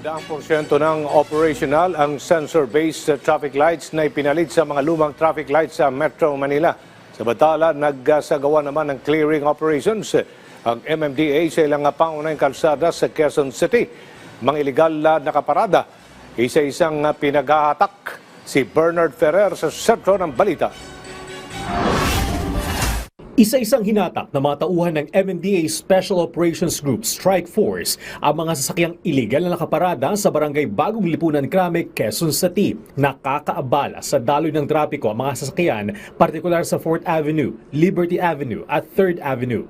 daang porsyento ng operational ang sensor-based traffic lights na ipinalit sa mga lumang traffic lights sa Metro Manila. Samantala, nagsagawa naman ng clearing operations ang MMDA sa ilang pangunahing kalsada sa Quezon City. Mga iligal na nakaparada, isa-isang pinaghahatak si Bernard Ferrer sa sentro ng balita. Isa-isang hinatak na mga tauhan ng MMDA Special Operations Group Strike Force ang mga sasakyang iligal na nakaparada sa barangay Bagong Lipunan, Krame, Quezon City. Nakakaabala sa daloy ng trapiko ang mga sasakyan, partikular sa 4th Avenue, Liberty Avenue at 3rd Avenue.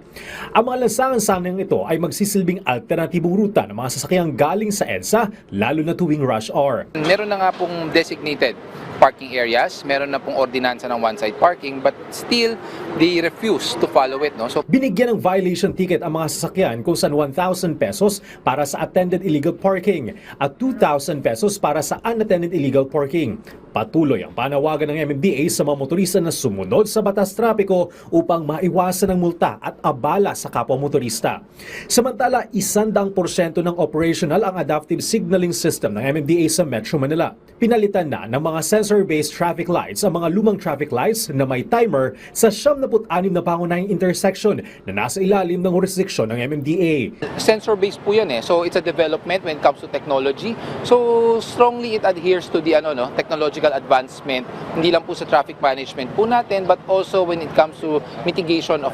Ang mga lansangan-sanang ito ay magsisilbing alternatibong ruta ng mga sasakyang galing sa EDSA, lalo na tuwing rush hour. Meron na nga pong designated parking areas, meron na pong ordinansa ng one-side parking, but still, they refuse to follow it. No? So, binigyan ng violation ticket ang mga sasakyan kung saan 1,000 pesos para sa attended illegal parking at 2,000 pesos para sa unattended illegal parking. Patuloy ang panawagan ng MMDA sa mga motorista na sumunod sa batas trapiko upang maiwasan ang multa at abala sa kapwa motorista. Samantala, 100% ng operational ang adaptive signaling system ng MMDA sa Metro Manila. Pinalitan na ng mga sensor-based traffic lights ang mga lumang traffic lights na may timer sa 76 na pangunahing intersection na nasa ilalim ng jurisdiksyon ng MMDA. sensor-based po yan eh. So, it's a development when it comes to technology. So, strongly it adheres to the technological advancement, hindi lang po sa traffic management po natin, but also when it comes to mitigation of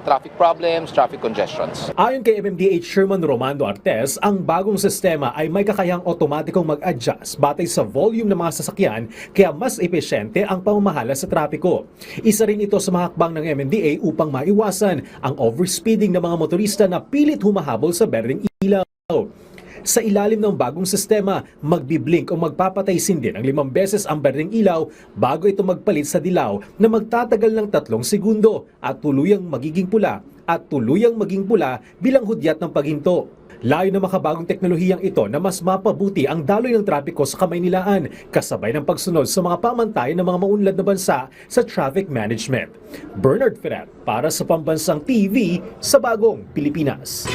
traffic problems, traffic congestions. Ayon kay MMDA Chairman Romando Artes, ang bagong sistema ay may kakayahang otomatikong mag-adjust batay sa volume ng mga sasakyan, kaya mas epesyente ang pamamahala sa trapiko. Isa rin ito sa mga hakbang ng MMDA upang maiwasan ang overspeeding ng mga motorista na pilit humahabol sa berdeng ilaw. Sa ilalim ng bagong sistema, magbiblink o magpapatay sindi ng 5 beses ang berdeng ilaw bago ito magpalit sa dilaw na magtatagal ng 3 segundo at tuluyang magiging pula bilang hudyat ng paghinto. Layo ng makabagong teknolohiyang ito na mas mapabuti ang daloy ng trapiko sa Kamaynilaan kasabay ng pagsunod sa mga pamantayan ng mga maunlad na bansa sa traffic management. Bernard Ferrer para sa Pambansang TV sa Bagong Pilipinas.